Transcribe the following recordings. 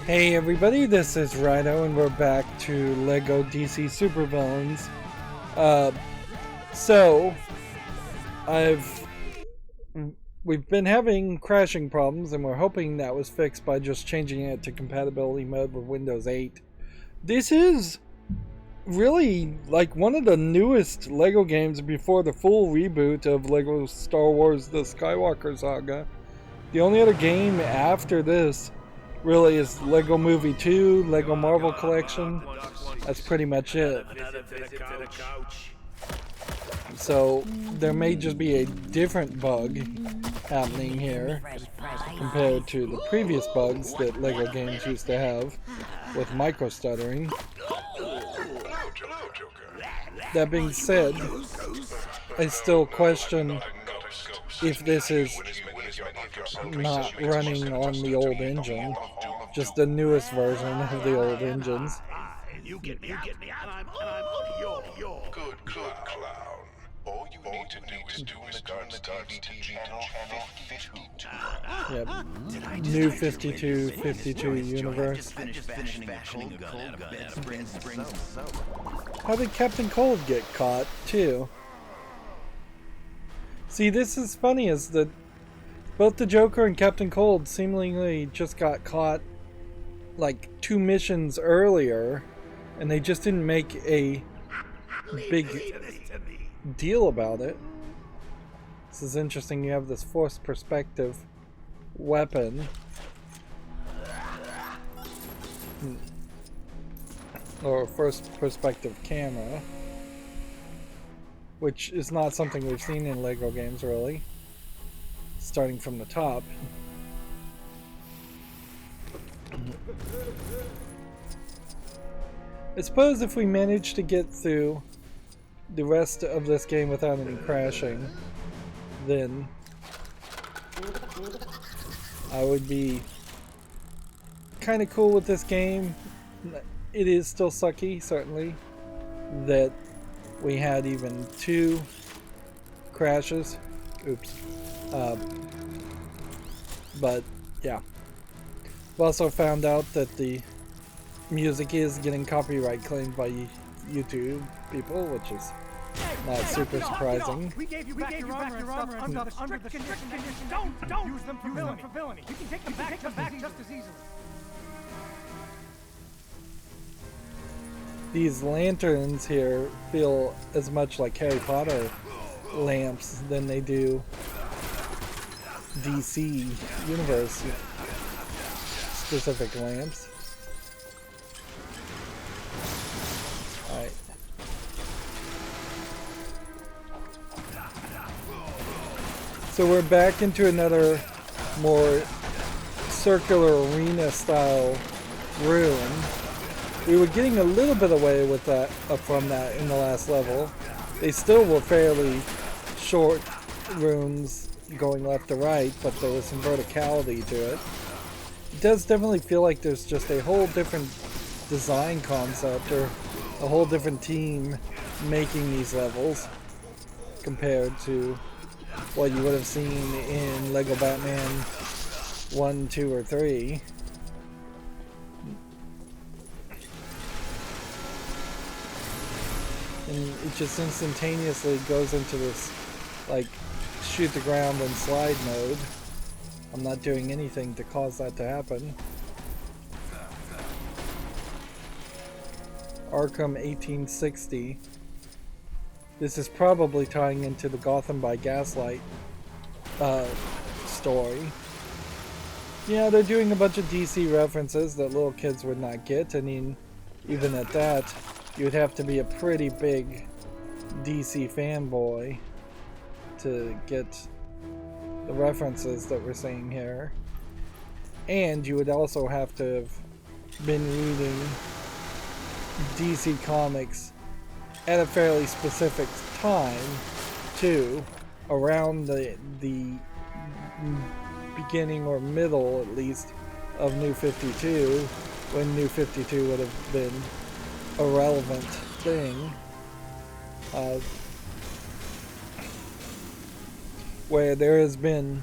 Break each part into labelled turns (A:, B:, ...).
A: Hey everybody, this is Rydo and we're back to LEGO DC Supervillains. So, we've been having crashing problems and we're hoping that was fixed by just changing it to compatibility mode with Windows 8. This is really like one of the newest LEGO games before the full reboot of LEGO Star Wars The Skywalker Saga. The only other game after this really is LEGO Movie 2, LEGO Marvel Collection. That's pretty much it. So there may just be a different bug happening here compared to the previous bugs that LEGO games used to have with micro stuttering. That being said, I still question if this is not running on the old engine, just the newest version of the old engines.
B: You get me, and I'm all yours.
C: Good clown. All you need to do is start TV channel 52.
A: Yep. New 52 universe. How did Captain Cold get caught, too? See, this is funny, is that both the Joker and Captain Cold seemingly just got caught like 2 missions earlier, and they just didn't make a big deal about it. This is interesting. You have this forced perspective weapon. Or first perspective camera, which is not something we've seen in LEGO games really. Starting from the top. I suppose if we manage to get through the rest of this game without any crashing, then I would be kind of cool with this game. It is still sucky, certainly, that we had even 2 crashes. Oops. But yeah, we also found out that the music is getting copyright claimed by YouTube people, which is not super surprising.
B: We gave you back your armor under the strict conditions. Don't use them for villainy. You can take them back just as easily.
A: These lanterns here feel as much like Harry Potter lamps than they do DC universe specific lamps. Alright. So we're back into another more circular arena style room. We were getting a little bit away with that from that in the last level. They still were fairly short rooms going left to right, but there was some verticality to it. It does definitely feel like there's just a whole different design concept or a whole different team making these levels compared to what you would have seen in LEGO Batman 1, 2, or 3. And it just instantaneously goes into this, like, shoot the ground and slide mode. I'm not doing anything to cause that to happen. Arkham 1860. This is probably tying into the Gotham by Gaslight story. Yeah, they're doing a bunch of DC references that little kids would not get. I mean, even at that, you'd have to be a pretty big DC fanboy to get the references that we're seeing here. And you would also have to have been reading DC Comics at a fairly specific time, too, around the beginning or middle, at least, of New 52, when New 52 would have been a relevant thing. Where there has been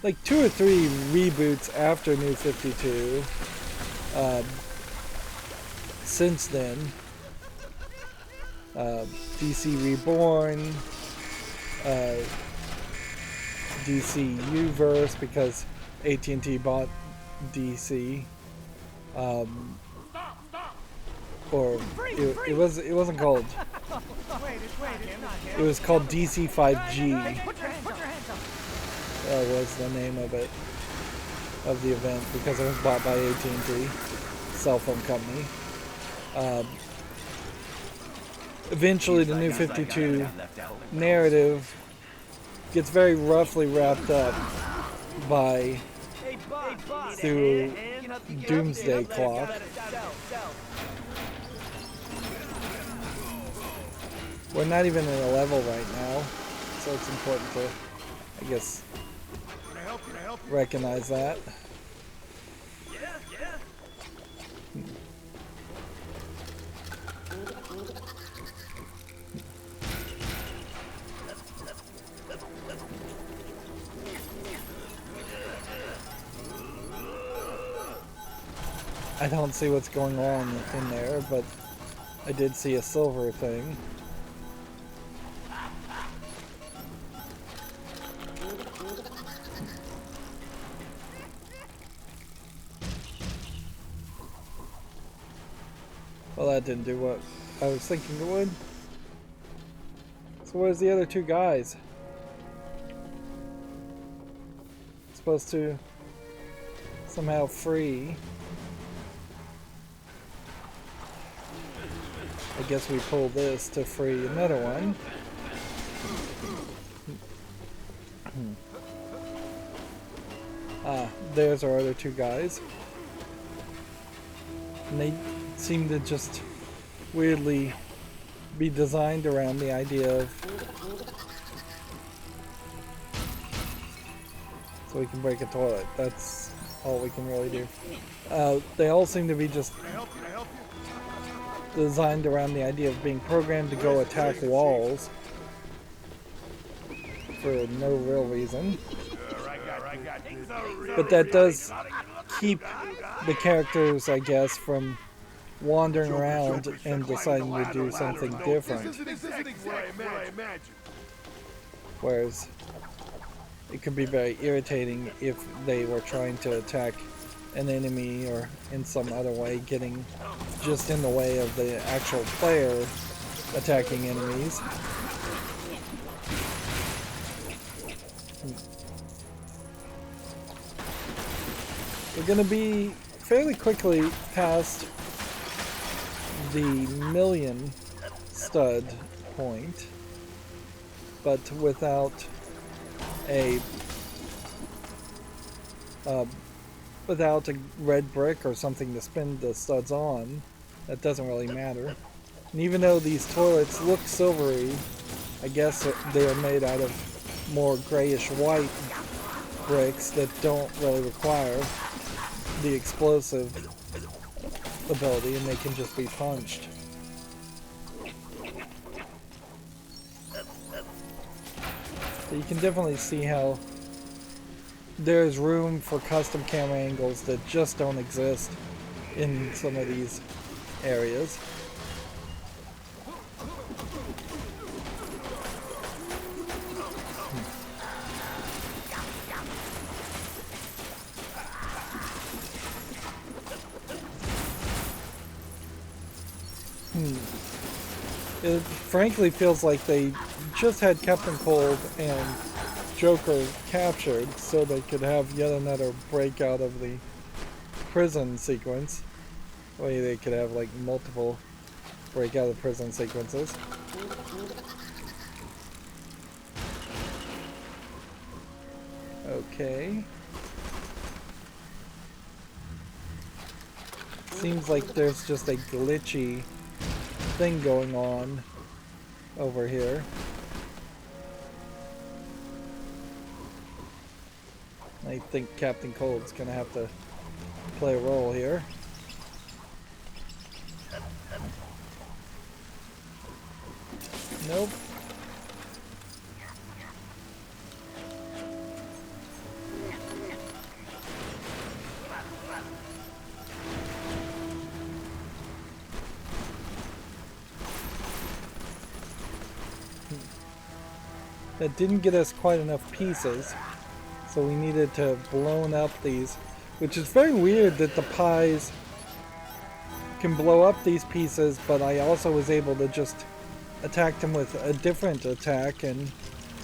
A: like 2 or 3 reboots after New 52 since then. DC Reborn, DC Uverse because AT&T bought DC, or it wasn't called. It was called DC 5G. That was the name of it, of the event, because it was bought by AT&T, cell phone company. Eventually, the New 52 narrative gets very roughly wrapped up by through Doomsday Clock. We're not even in a level right now, so it's important to, I guess, recognize that. I don't see what's going on in there, but I did see a silver thing. Well, that didn't do what I was thinking it would. So where's the other two guys? Supposed to somehow free. I guess we pull this to free another one. There's our other two guys. And they seem to just weirdly be designed around the idea of... So we can break a toilet. That's all we can really do. They all seem to be just designed around the idea of being programmed to go attack walls for no real reason. But that does keep the characters, I guess, from wandering around and deciding to do something different. Whereas it could be very irritating if they were trying to attack an enemy or in some other way getting just in the way of the actual player attacking enemies. We're going to be fairly quickly past the 1,000,000 stud point, but without a red brick or something to spin the studs on. That doesn't really matter. And even though these toilets look silvery, I guess they are made out of more grayish white bricks that don't really require the explosive ability, and they can just be punched. So you can definitely see how there's room for custom camera angles that just don't exist in some of these areas. It frankly feels like they just had Captain Cold and Joker captured so they could have yet another breakout of the prison sequence. Way they could have like multiple breakout of prison sequences. Okay. Seems like there's just a glitchy thing going on over here. I think Captain Cold's gonna have to play a role here. Nope. that didn't get us quite enough pieces. So we needed to have blown up these, which is very weird that the pies can blow up these pieces, but I also was able to just attack them with a different attack and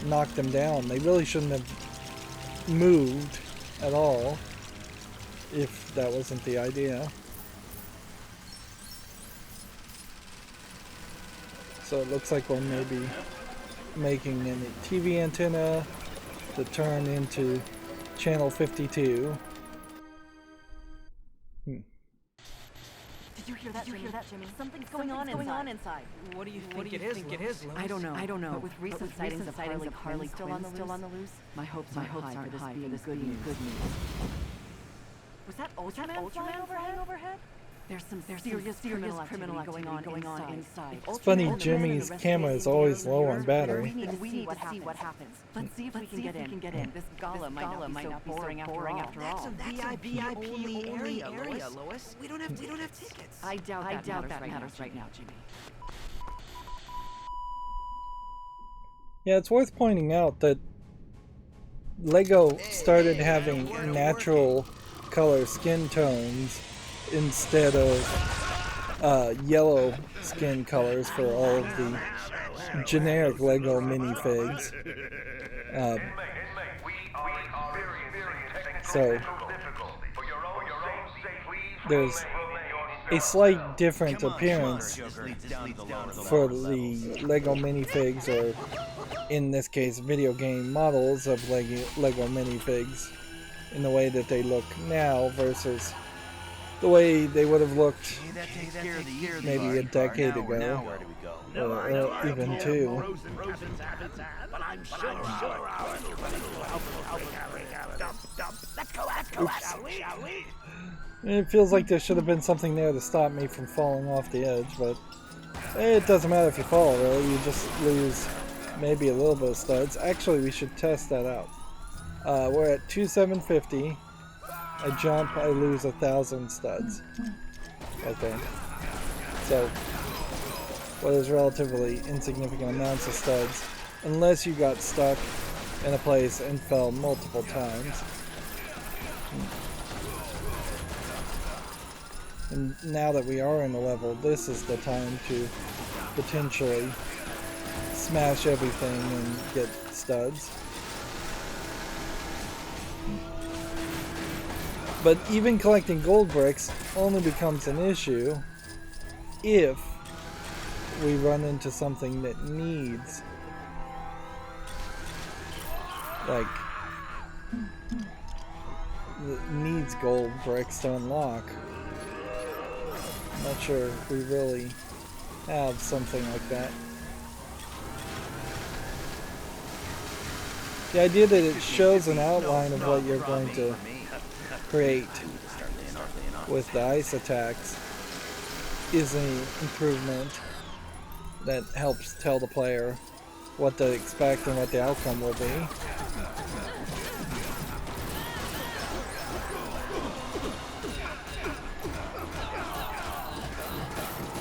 A: knock them down. They really shouldn't have moved at all if that wasn't the idea. So it looks like we're maybe making a TV antenna to turn into channel 52.
D: Did you hear that, Jimmy? Something's going on inside.
B: What do you think it is? Lois?
D: I don't know. But with recent sightings of Harley still on the loose, my hopes aren't high for this being good news. Was that Ultraman flying overhead? There's some serious criminal activity going on inside.
A: It's funny, Jimmy's camera is always low on battery.
D: We need to see what happens. Let's see if we can get in. This gala might not be so boring after all.
B: That's a VIP only area, Lois. We don't have tickets.
D: I doubt that matters right now, Jimmy.
A: Yeah, it's worth pointing out that Lego started having natural color skin tones instead of yellow skin colors for all of the generic Lego minifigs. So there's a slight different appearance for the Lego minifigs, or in this case video game models of Lego minifigs, in the way that they look now versus the way they would have looked maybe a decade ago, or even two. Oops. It feels like there should have been something there to stop me from falling off the edge, but it doesn't matter if you fall, really. You just lose maybe a little bit of studs. Actually, we should test that out. We're at 2,750. I jump, I lose 1,000 studs. Okay. So, what is relatively insignificant amounts of studs, unless you got stuck in a place and fell multiple times. And now that we are in the level, this is the time to potentially smash everything and get studs. But even collecting gold bricks only becomes an issue if we run into something that needs, gold bricks to unlock. I'm not sure if we really have something like that. The idea that it shows an outline of what you're going to create with the ice attacks is an improvement that helps tell the player what to expect and what the outcome will be.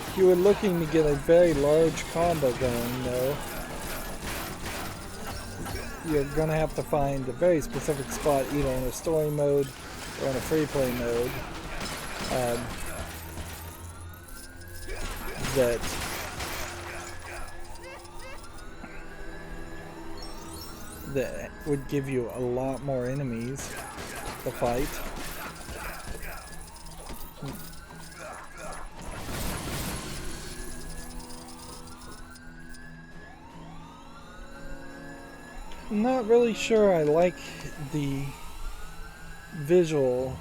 A: If you were looking to get a very large combo going, though, you're going to have to find a very specific spot, either in a story mode or in a free play mode, that would give you a lot more enemies to fight. I'm not really sure I like the visual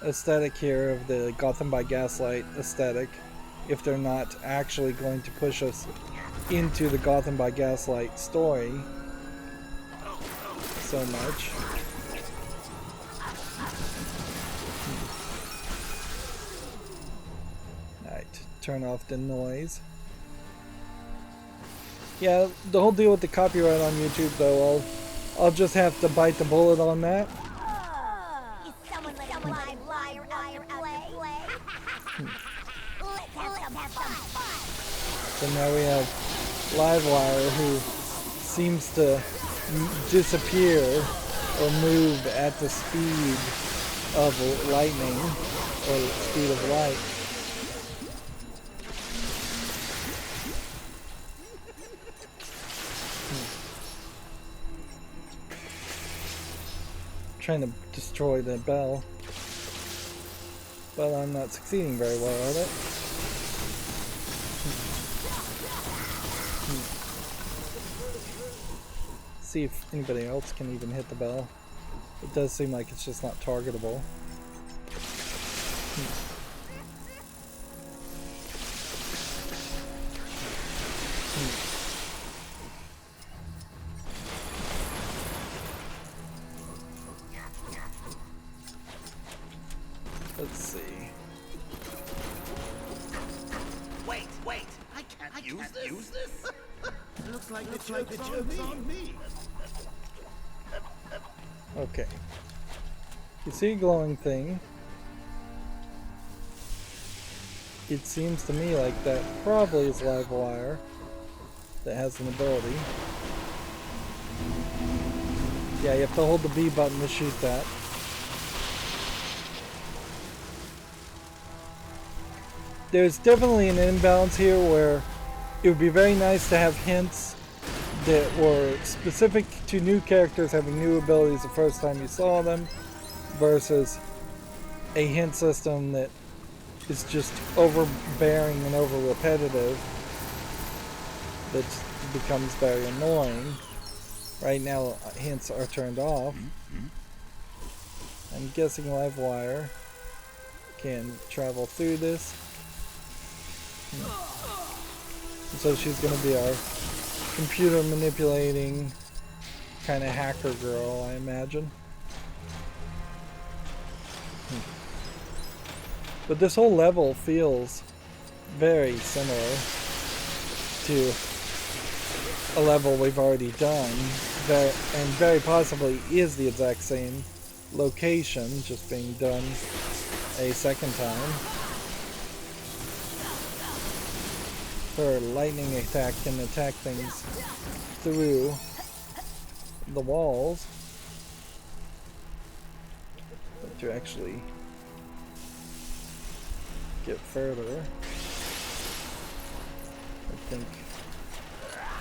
A: aesthetic here of the Gotham by Gaslight aesthetic, if they're not actually going to push us into the Gotham by Gaslight story so much. Alright, turn off the noise. Yeah, the whole deal with the copyright on YouTube, though, I'll just have to bite the bullet on that.
E: Is someone let a live liar out of play? Let's have some fun.
A: So now we have Livewire, who seems to disappear or move at the speed of lightning or speed of light. Trying to destroy the bell, but I'm not succeeding very well at it. See if anybody else can even hit the bell. It does seem like it's just not targetable. Let's see.
F: Wait! I can't use this? Looks like the joke's on me.
A: Okay. You see a glowing thing. It seems to me like that probably is live wire that has an ability. Yeah, you have to hold the B button to shoot that. There's definitely an imbalance here where it would be very nice to have hints that were specific to new characters having new abilities the first time you saw them, versus a hint system that is just overbearing and over repetitive that becomes very annoying. Right now hints are turned off. I'm guessing Livewire can travel through this. So she's going to be our computer manipulating kind of hacker girl, I imagine. But this whole level feels very similar to a level we've already done, and very possibly is the exact same location, just being done a second time. Her lightning attack can attack things through the walls. But to actually get further, I think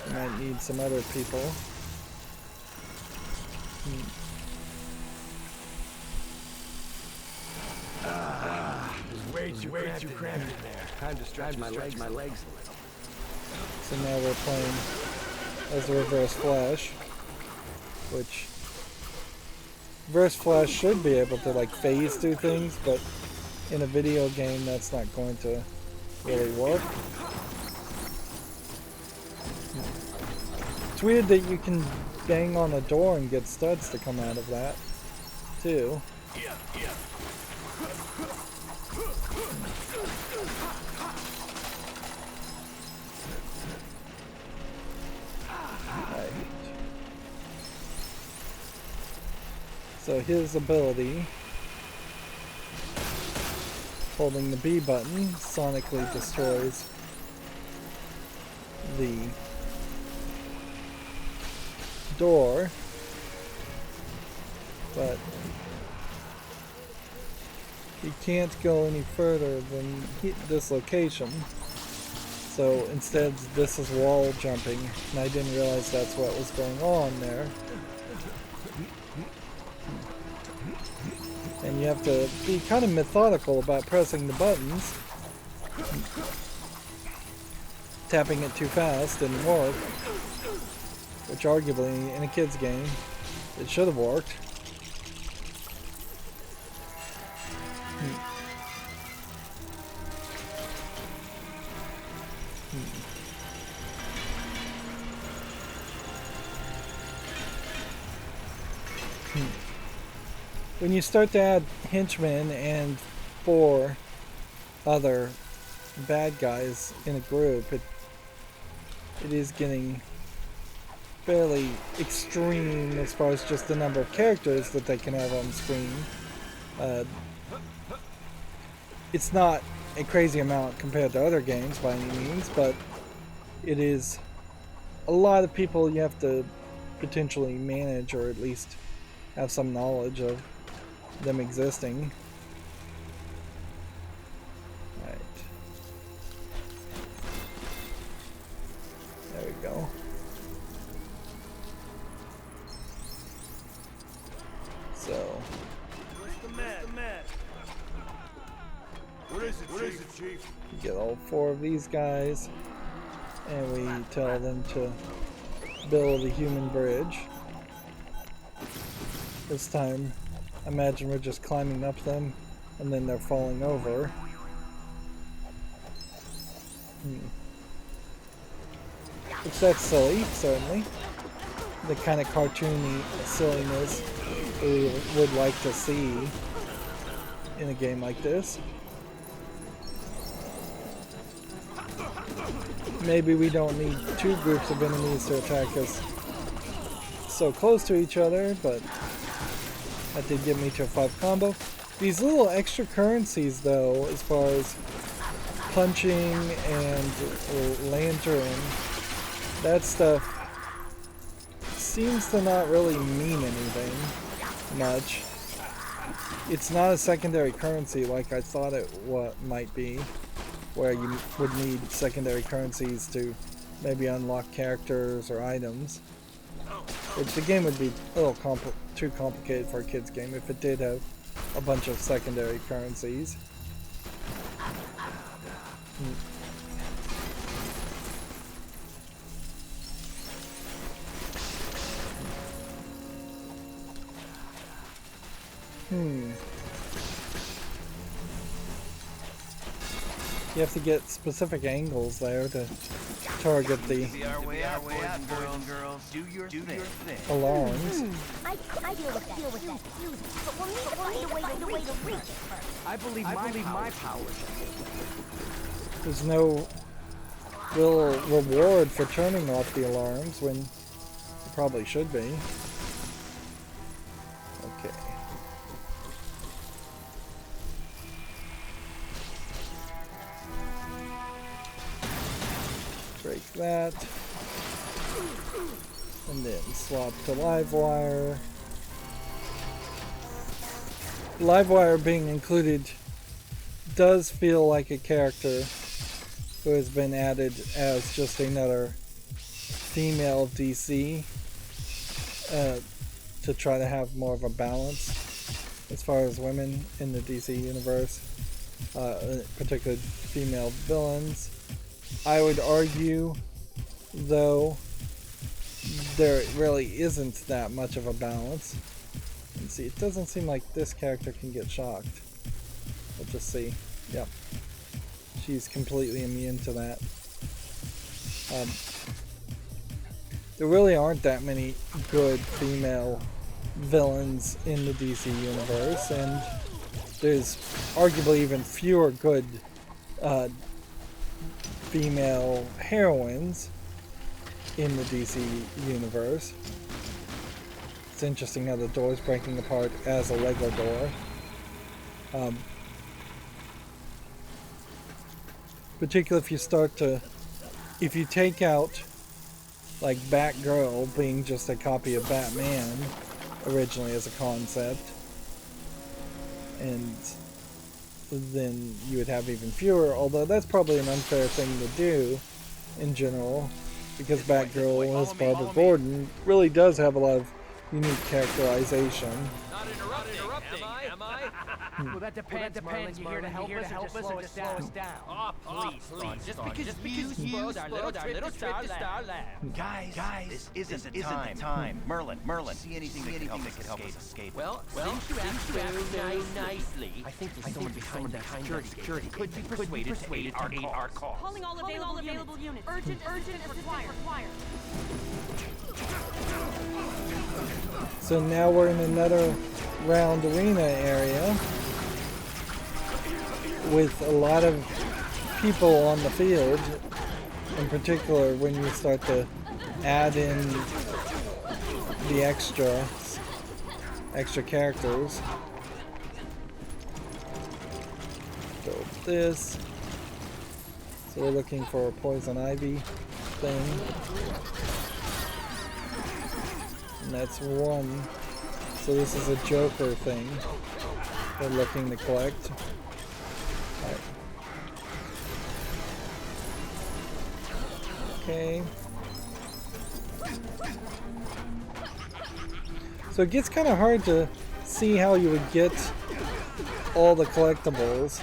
A: we might need some other people.
F: Way too cramped in there. Time to stretch my legs a little.
A: So now we're playing as a Reverse Flash, which Reverse Flash should be able to like phase through things, but in a video game that's not going to really work. It's weird that you can bang on a door and get studs to come out of that too. So his ability, holding the B button, sonically destroys the door, but he can't go any further than this location. So instead this is wall jumping, and I didn't realize that's what was going on there. And you have to be kind of methodical about pressing the buttons. Tapping it too fast didn't work, which arguably in a kid's game it should have worked. When you start to add henchmen and 4 other bad guys in a group, it is getting fairly extreme as far as just the number of characters that they can have on screen. It's not a crazy amount compared to other games by any means, but it is a lot of people you have to potentially manage, or at least have some knowledge of them existing. Right. There we go. So.
F: What's the matter? What is it, Chief?
A: We get all 4 of these guys, and we tell them to build a human bridge. This time, imagine we're just climbing up them, and then they're falling over. Which that's silly, certainly. The kind of cartoony silliness we would like to see in a game like this. Maybe we don't need 2 groups of enemies to attack us so close to each other, but that did get me to a 5 combo. These little extra currencies, though, as far as punching and lantern, that stuff seems to not really mean anything much. It's not a secondary currency like I thought it might be, where you would need secondary currencies to maybe unlock characters or items. Which the game would be a little too complicated for a kid's game if it did have a bunch of secondary currencies. You have to get specific angles there to target the alarms.
E: I deal with that easy, but we'll need to find a way to reach it first.
B: I believe my power.
A: There's no real reward for turning off the alarms when there probably should be. Okay. Break that. And then swap to Livewire. Livewire being included does feel like a character who has been added as just another female DC to try to have more of a balance as far as women in the DC universe, particularly female villains. I would argue, though, there really isn't that much of a balance. And see, it doesn't seem like this character can get shocked. We'll just see. Yep. She's completely immune to that. There really aren't that many good female villains in the DC universe, and there's arguably even fewer good female heroines in the DC universe. It's interesting how the door's breaking apart as a Lego door. Particularly if you take out like Batgirl being just a copy of Batman originally as a concept, and then you would have even fewer, although that's probably an unfair thing to do in general, because Batgirl as Barbara Gordon really does have a lot of unique characterization.
B: Not interrupting, am I? Well, that depends. You here to help us or just slow us down? Oh, please. Just because you spoiled our little trip to Star Lab.
G: Guys, this isn't the time. Merlin, see anything that could help us escape.
B: Well, since you asked nicely, I think there's someone behind that security could be persuaded to aid our cause.
D: Calling all available units. Urgent required.
A: So now we're in another round arena area with a lot of people on the field, in particular when you start to add in the extra characters. Build this. So we're looking for Poison Ivy. thing. And that's 1. So this is a Joker thing they're looking to collect. Alright. Okay. So it gets kind of hard to see how you would get all the collectibles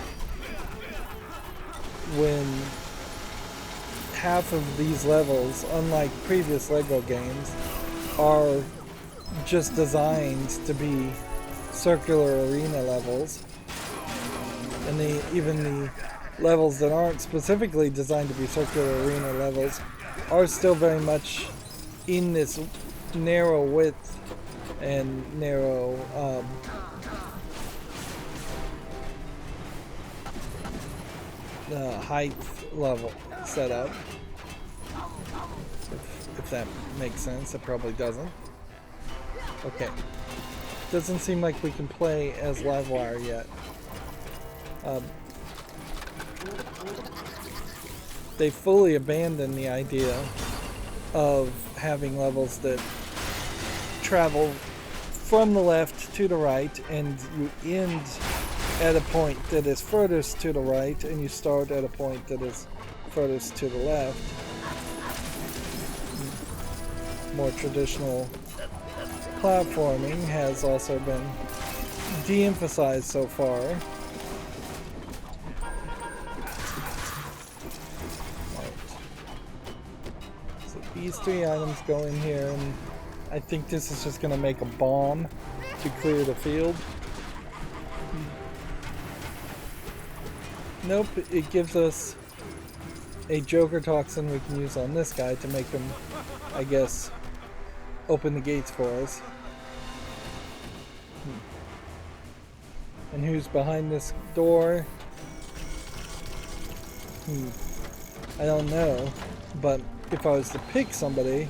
A: when half of these levels, unlike previous LEGO games, are just designed to be circular arena levels. And even the levels that aren't specifically designed to be circular arena levels are still very much in this narrow width and narrow height level setup. If that makes sense. It probably doesn't. Okay. Doesn't seem like we can play as Livewire yet. They fully abandoned the idea of having levels that travel from the left to the right, and you end at a point that is furthest to the right, and you start at a point that is furthest to the left. More traditional platforming has also been de-emphasized so far. So these 3 items go in here, and I think this is just going to make a bomb to clear the field. Nope, it gives us a Joker toxin we can use on this guy to make him, I guess, open the gates for us. And who's behind this door? I don't know, but if I was to pick somebody,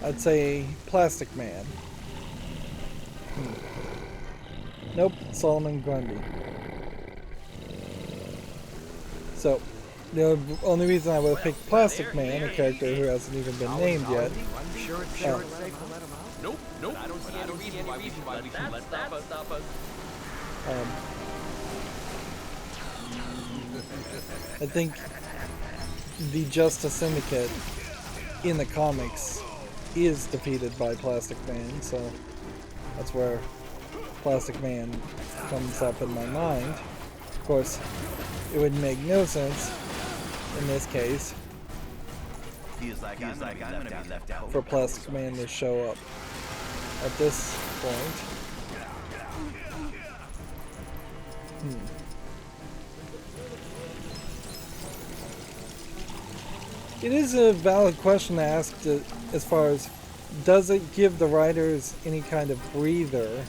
A: I'd say Plastic Man. Nope, Solomon Grundy. So, the only reason I would have picked Plastic Man, a character who hasn't even been named yet.
B: Nope. I don't see any reason why we should let stop us.
A: I think the Justice Syndicate in the comics is defeated by Plastic Man, so that's where Plastic Man comes up in my mind. Of course, it would make no sense in this case for Plastic Man to show up at this point. It is a valid question to ask as far as, does it give the writers any kind of breather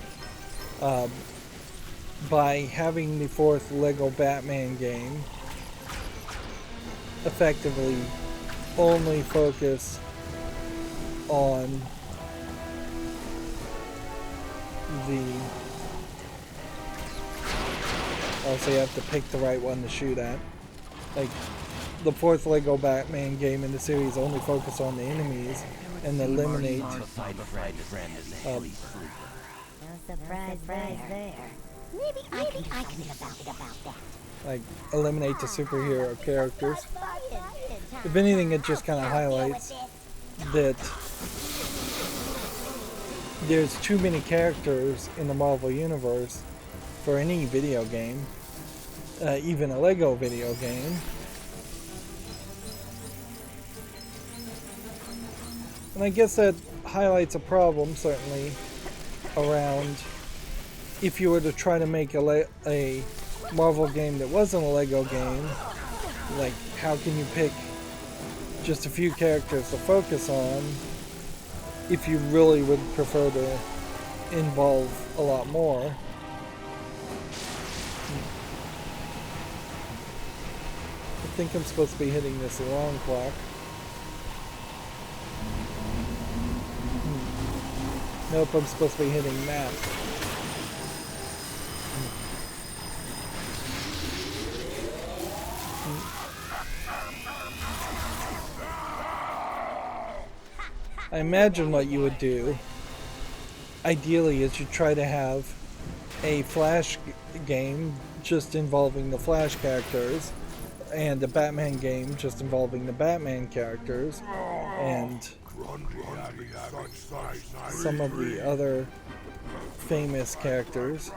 A: by having the 4th LEGO Batman game effectively only focus on the... Also, you have to pick the right one to shoot at. Like, the 4th LEGO Batman game in the series only focus on the enemies and eliminate...
E: No surprise there. Maybe I can do something about that.
A: Like, eliminate the superhero characters. If anything, it just kind of highlights that there's too many characters in the Marvel Universe for any video game, even a LEGO video game. And I guess that highlights a problem, certainly, around if you were to try to make a Marvel game that wasn't a LEGO game. Like, how can you pick just a few characters to focus on if you really would prefer to involve a lot more? I think I'm supposed to be hitting this alarm clock. Nope, I'm supposed to be hitting that. I imagine what you would do, ideally, is you try to have a Flash game just involving the Flash characters, and a Batman game just involving the Batman characters, and some of the other famous characters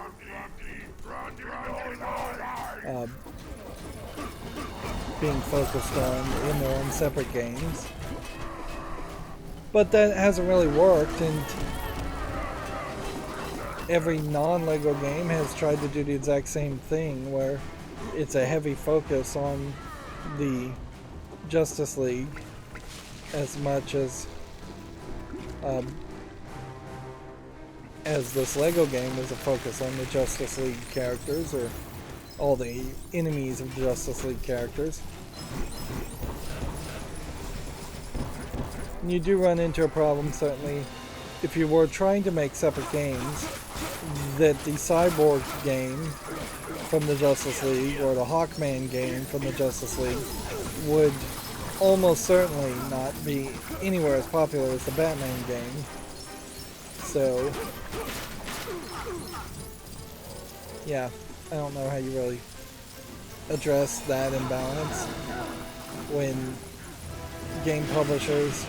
A: being focused on in their own separate games. But that hasn't really worked, and every non-LEGO game has tried to do the exact same thing, where it's a heavy focus on the Justice League as much as this LEGO game is a focus on the Justice League characters, or all the enemies of Justice League characters. And you do run into a problem, certainly, if you were trying to make separate games, that the Cyborg game from the Justice League or the Hawkman game from the Justice League would almost certainly not be anywhere as popular as the Batman game. So, yeah, I don't know how you really address that imbalance when game publishers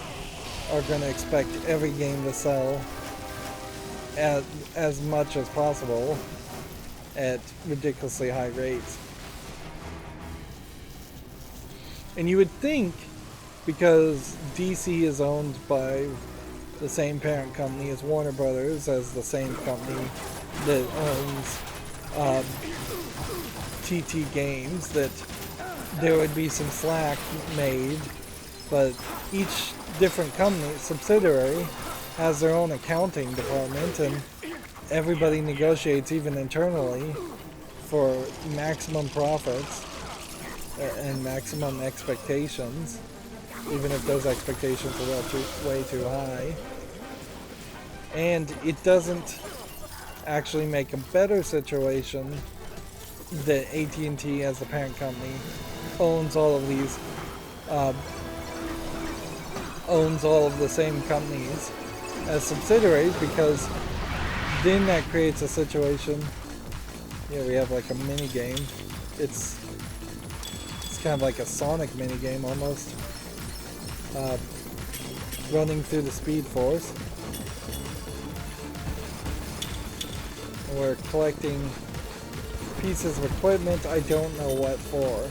A: are going to expect every game to sell at as much as possible at ridiculously high rates. And you would think, because DC is owned by the same parent company as Warner Brothers, as the same company that owns TT Games, that there would be some slack made, but each different company, subsidiary, has their own accounting department, and everybody negotiates, even internally, for maximum profits and maximum expectations, even if those expectations are way too high. And it doesn't actually make a better situation that AT&T, as the parent company, owns all of these, owns all of the same companies as subsidiaries, because then that creates a situation. Yeah, we have like a mini game. It's kind of like a Sonic mini game almost, running through the Speed Force. We're collecting pieces of equipment. I don't know what for.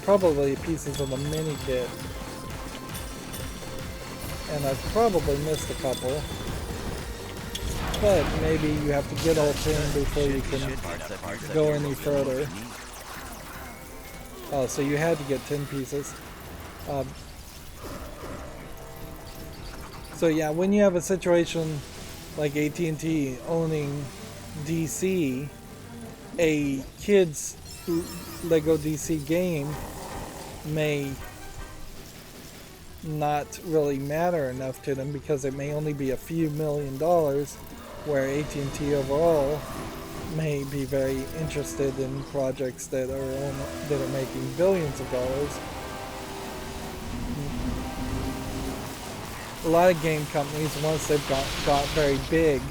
A: Probably pieces of the mini kit. And I've probably missed a couple. But maybe you have to get all 10 before you can go any further. Oh, so you had to get 10 pieces. So yeah, when you have a situation like AT&T owning DC, a kid's LEGO DC game may not really matter enough to them, because it may only be a few $1 million, where AT&T overall may be very interested in projects that are making billions of dollars. A lot of game companies, once they've got very big,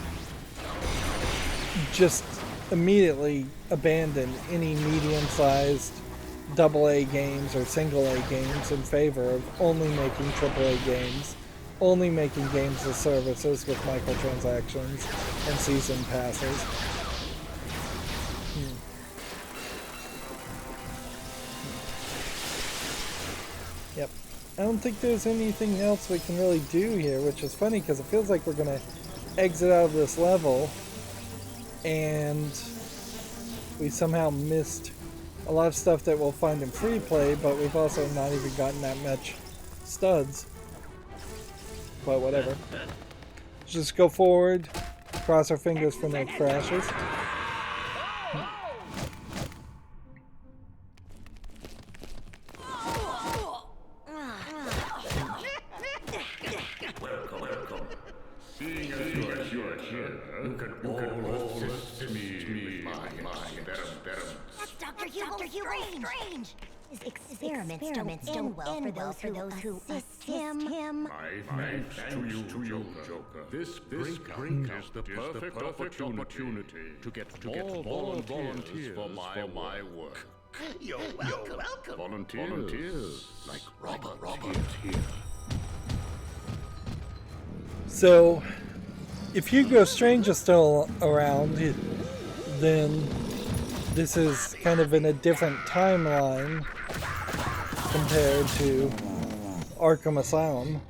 A: just immediately abandon any medium-sized AA games or single A games in favor of only making AAA games, only making games as services with microtransactions and season passes. Yep. I don't think there's anything else we can really do here, which is funny because it feels like we're going to exit out of this level and we somehow missed a lot of stuff that we'll find in free play, but we've also not even gotten that much studs. But whatever. Just go forward, cross our fingers for no crashes.
H: Seeing as you are here, you can all assist me with my
E: That's Dr. Hugo Strange! Experiments don't end well for those who assist him.
H: My thanks to you, Joker. This breakout is the perfect opportunity to get more volunteers for my work.
F: You're welcome.
H: Volunteers like Robert here.
A: So, if Hugo Strange is still around, then this is kind of in a different timeline compared to Arkham Asylum,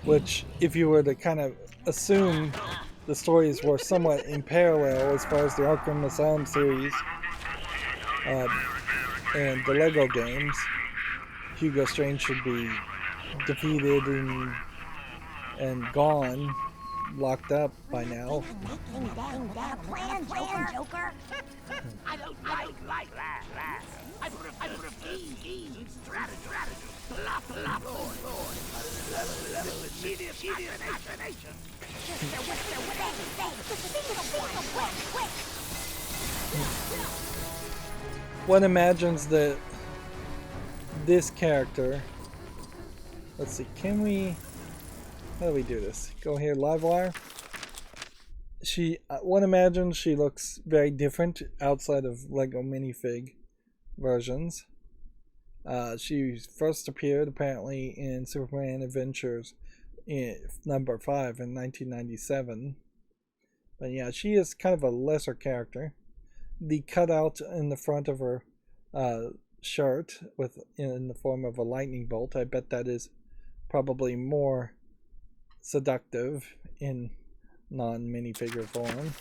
A: which, if you were to kind of assume the stories were somewhat in parallel as far as the Arkham Asylum series and the Lego games, Hugo Strange should be defeated and gone, locked up by now.
E: Plan, Joker.
F: I don't like that. I prefer strategy.
A: One imagines that this character, let's see, how do we do this? Go here, Livewire. One imagines she looks very different outside of Lego minifig versions. She first appeared apparently in Superman Adventures number 5 in 1997. But yeah, she is kind of a lesser character. The cutout in the front of her shirt in the form of a lightning bolt, I bet that is probably more seductive in non-minifigure form.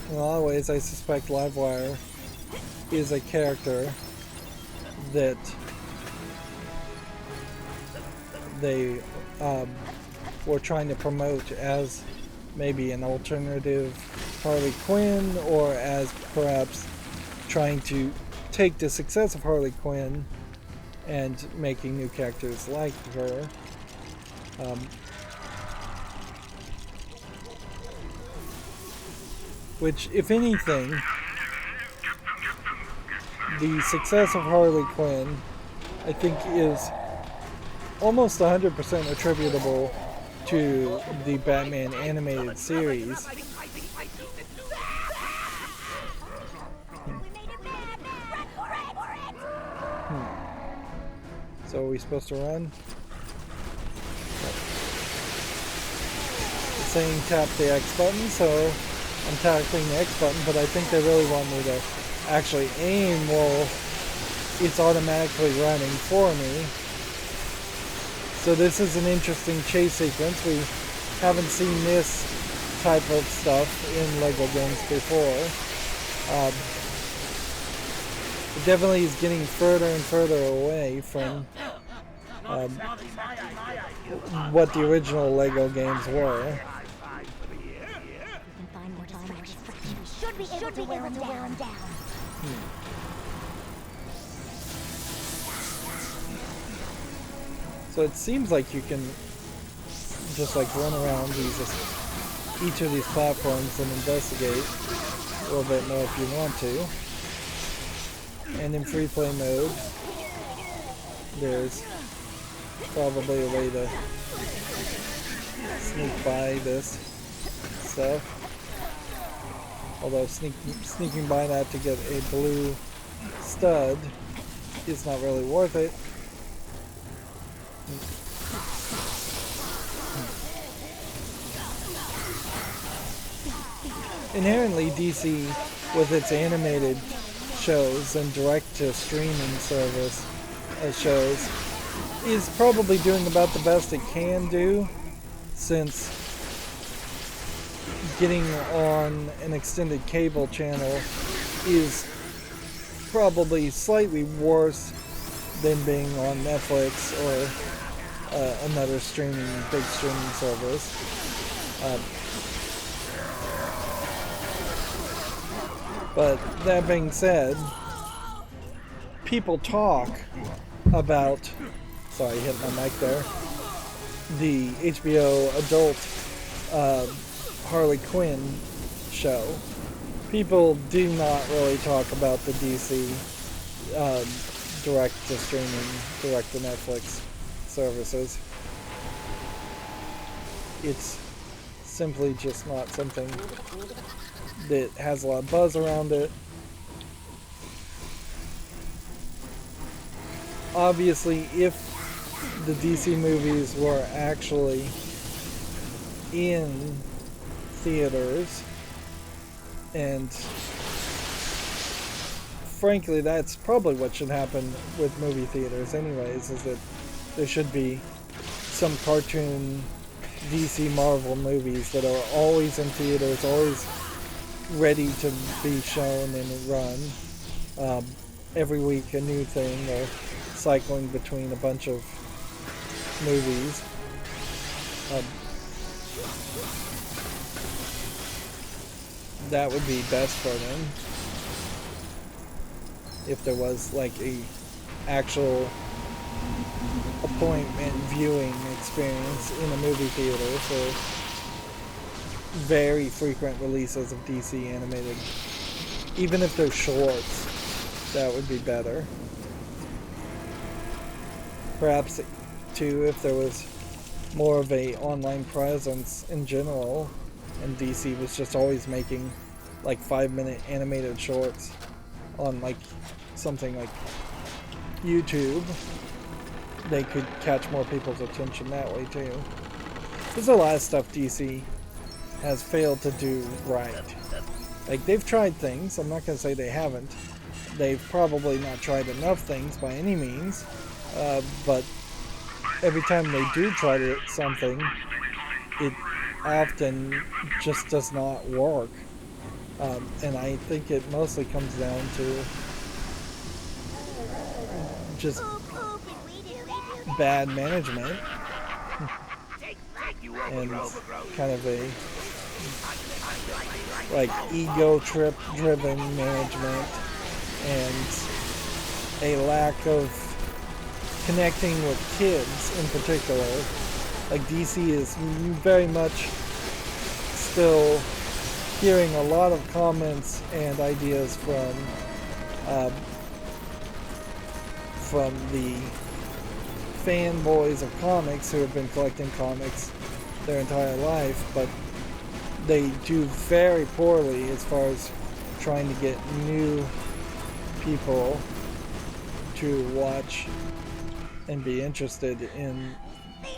A: In a lot of ways, I suspect Livewire is a character that they were trying to promote as maybe an alternative Harley Quinn, or as perhaps trying to take the success of Harley Quinn and making new characters like her. Which, if anything, the success of Harley Quinn, I think, is almost 100% attributable to the Batman animated series. So are we supposed to run? It's saying tap the X button, so I'm tapping the X button, but I think they really want me to actually aim while it's automatically running for me. So this is an interesting chase sequence. We haven't seen this type of stuff in Lego games before. It definitely is getting further and further away from what the original Lego games were.
E: Should be able to wear him down.
A: So it seems like you can just like run around each of these platforms and investigate a little bit more if you want to. And in free play mode, there's probably a way to sneak by this stuff. Although sneaking by that to get a blue stud is not really worth it. Inherently, DC, with its animated shows and direct-to-streaming service shows, is probably doing about the best it can do, since getting on an extended cable channel is probably slightly worse than being on Netflix or another big streaming service. But that being said, people talk about, sorry, I hit my mic there. the HBO adult Harley Quinn show. People do not really talk about the DC direct to streaming, direct to Netflix services. It's simply just not something that has a lot of buzz around it. Obviously, if the DC movies were actually in theaters, and frankly that's probably what should happen with movie theaters anyways, is that there should be some cartoon DC Marvel movies that are always in theaters, always ready to be shown and run. Every week a new thing, or cycling between a bunch of movies. That would be best for them if there was like a actual appointment viewing experience in a movie theater for very frequent releases of DC animated. Even if they're shorts, that would be better. Perhaps too, if there was more of a online presence in general, and DC was just always making like 5-minute animated shorts on like something like YouTube, they could catch more people's attention that way too. There's a lot of stuff DC has failed to do right. Like, they've tried things, I'm not going to say they haven't. They've probably not tried enough things by any means, but every time they do try something, it often just does not work. And I think it mostly comes down to just bad management and kind of a like ego trip driven management, and a lack of connecting with kids in particular. Like, DC is very much still hearing a lot of comments and ideas from the fanboys of comics who have been collecting comics their entire life, but they do very poorly as far as trying to get new people to watch and be interested in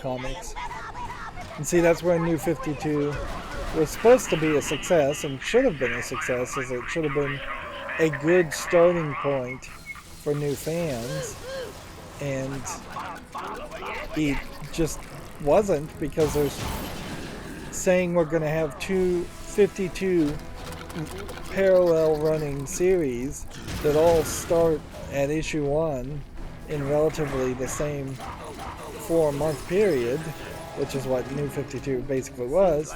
A: comics. And see, that's where New 52 was supposed to be a success, and should have been a success, as it should have been a good starting point for new fans, and it just wasn't, because there's saying we're going to have 52 parallel running series that all start at issue 1 in relatively the same 4-month period, which is what New 52 basically was.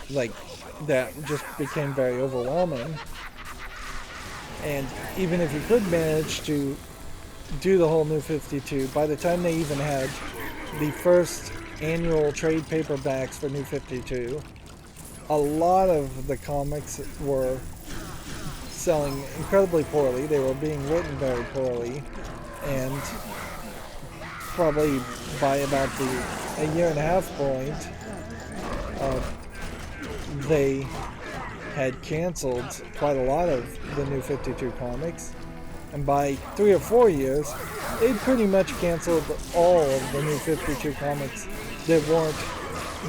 A: Like, that just became very overwhelming. And even if you could manage to do the whole New 52, by the time they even had the first annual trade paperbacks for New 52, a lot of the comics were selling incredibly poorly. They were being written very poorly, and probably by about a year and a half point, they had canceled quite a lot of the New 52 comics, and by 3 or 4 years, they'd pretty much canceled all of the New 52 comics that weren't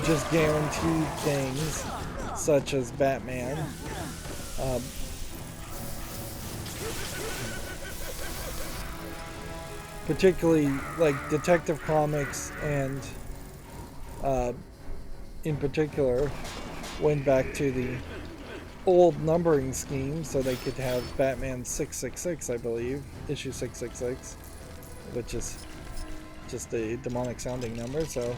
A: just guaranteed things, such as Batman. Particularly like Detective Comics, and in particular went back to the old numbering scheme so they could have Batman 666, I believe, issue 666, which is just a demonic sounding number, so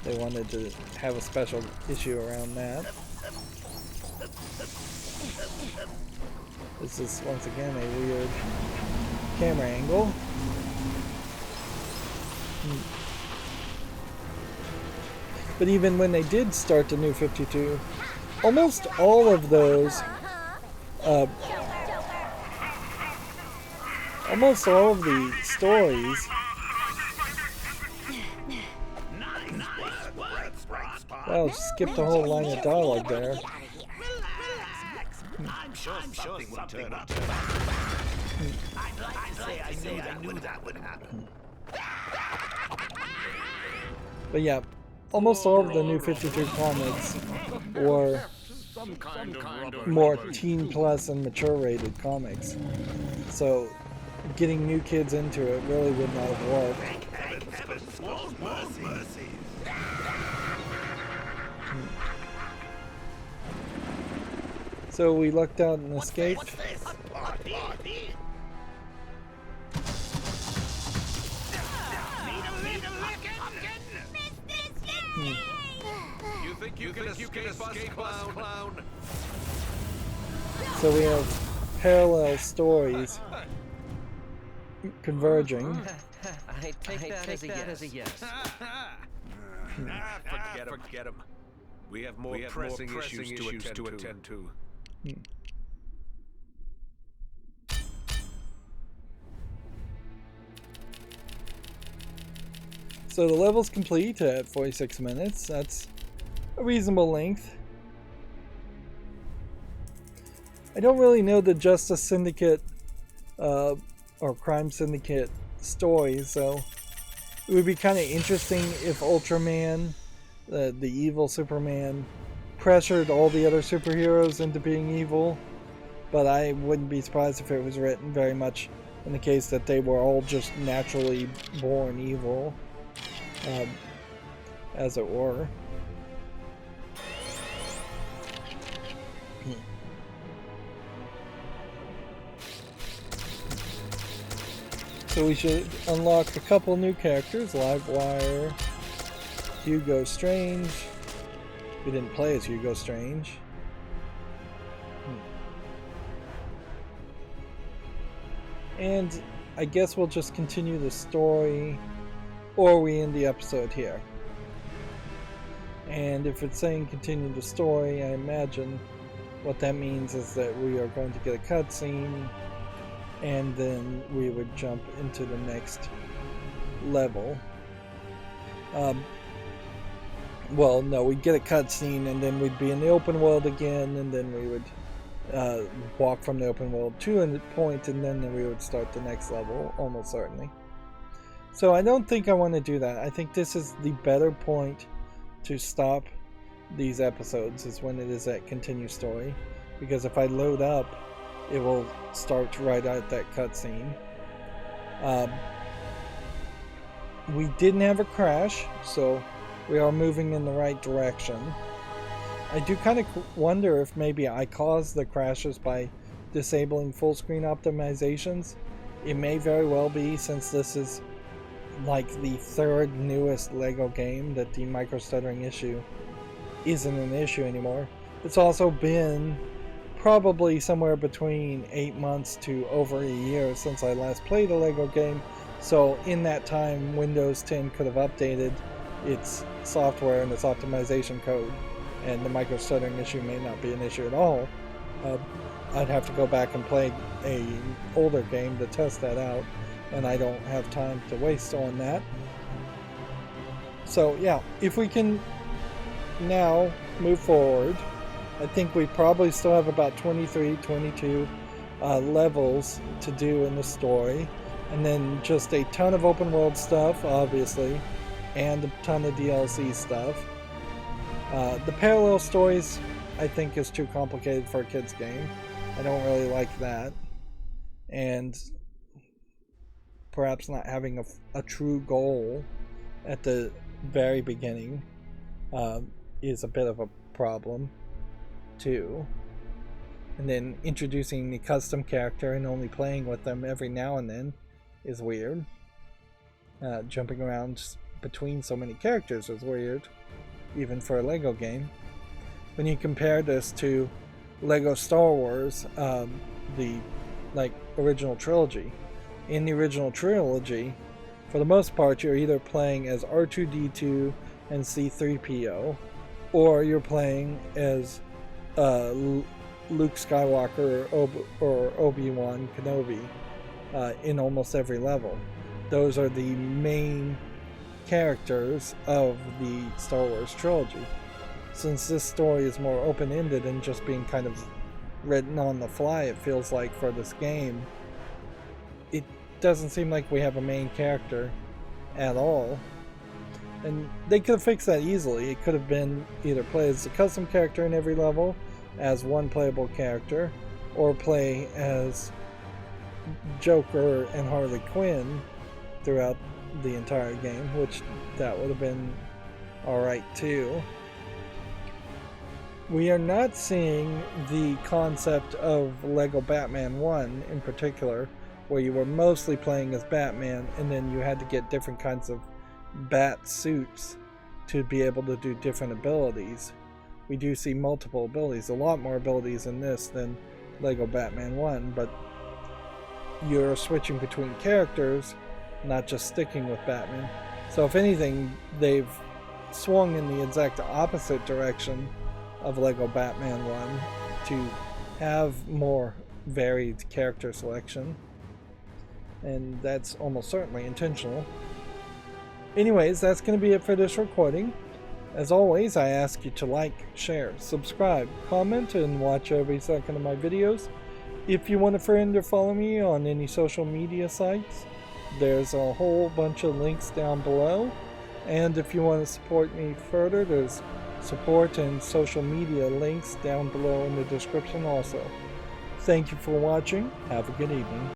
A: they wanted to have a special issue around that. This is once again a weird camera angle. But even when they did start the New 52, almost all of those, almost all of the stories, wow, skipped a whole line of dialogue there.
F: I'm sure something will turn up. I'd say I knew that would happen.
A: But yeah, almost all of the New 52 comics were more teen plus and mature rated comics. So getting new kids into it really would not have worked. So we lucked out and escaped.
F: You think you can escape, clown?
A: So we have parallel stories converging.
B: I take that as a yes.
F: Forget him. We have more pressing issues to attend to.
A: So the level's complete at 46 minutes. That's a reasonable length. I don't really know the Justice Syndicate or Crime Syndicate stories, so it would be kind of interesting if Ultraman, the evil Superman, pressured all the other superheroes into being evil, but I wouldn't be surprised if it was written very much in the case that they were all just naturally born evil, as it were. So we should unlock a couple new characters, Livewire, Hugo Strange. We didn't play as Hugo Strange. And I guess we'll just continue the story, or we end the episode here. And if it's saying continue the story, I imagine what that means is that we are going to get a cutscene, and then we would jump into the next level. Well, no, we'd get a cutscene, and then we'd be in the open world again, and then we would walk from the open world to a point, and then we would start the next level, almost certainly. So I don't think I want to do that. I think this is the better point to stop these episodes, is when it is at continue story, because if I load up, it will start right at that cutscene. We didn't have a crash, so we are moving in the right direction. I do kind of wonder if maybe I caused the crashes by disabling full screen optimizations. It may very well be, since this is like the third newest LEGO game that the micro-stuttering issue isn't an issue anymore. It's also been probably somewhere between 8 months to over a year since I last played a LEGO game, so in that time Windows 10 could have updated its software and its optimization code, and the micro-stuttering issue may not be an issue at all. I'd have to go back and play an older game to test that out, and I don't have time to waste on that. So yeah, if we can now move forward, I think we probably still have about 23, 22 levels to do in the story, and then just a ton of open world stuff, obviously, and a ton of DLC stuff. The parallel stories, I think, is too complicated for a kid's game. I don't really like that. And perhaps not having a true goal at the very beginning is a bit of a problem too. And then introducing the custom character and only playing with them every now and then is weird. Jumping around between so many characters is weird, even for a LEGO game. When you compare this to LEGO Star Wars, the original trilogy, in the original trilogy, for the most part, you're either playing as R2-D2 and C-3PO, or you're playing as Luke Skywalker or Obi-Wan Kenobi in almost every level. Those are the main characters of the Star Wars trilogy. Since this story is more open-ended and just being kind of written on the fly, it feels like, for this game, it doesn't seem like we have a main character at all. And they could have fixed that easily. It could have been either play as a custom character in every level, as one playable character, or play as Joker and Harley Quinn throughout the entire game, which that would have been alright too. We are not seeing the concept of Lego Batman 1 in particular, where you were mostly playing as Batman and then you had to get different kinds of bat suits to be able to do different abilities. We do see multiple abilities, a lot more abilities in this than Lego Batman 1, but you're switching between characters, not just sticking with Batman. So if anything, they've swung in the exact opposite direction of Lego Batman 1 to have more varied character selection, and that's almost certainly intentional. Anyways, that's going to be it for this recording. As always, I ask you to like, share, subscribe, comment, and watch every second of my videos. If you want to friend or follow me on any social media sites, there's a whole bunch of links down below. And if you want to support me further, there's support and social media links down below in the description also. Thank you for watching. Have a good evening.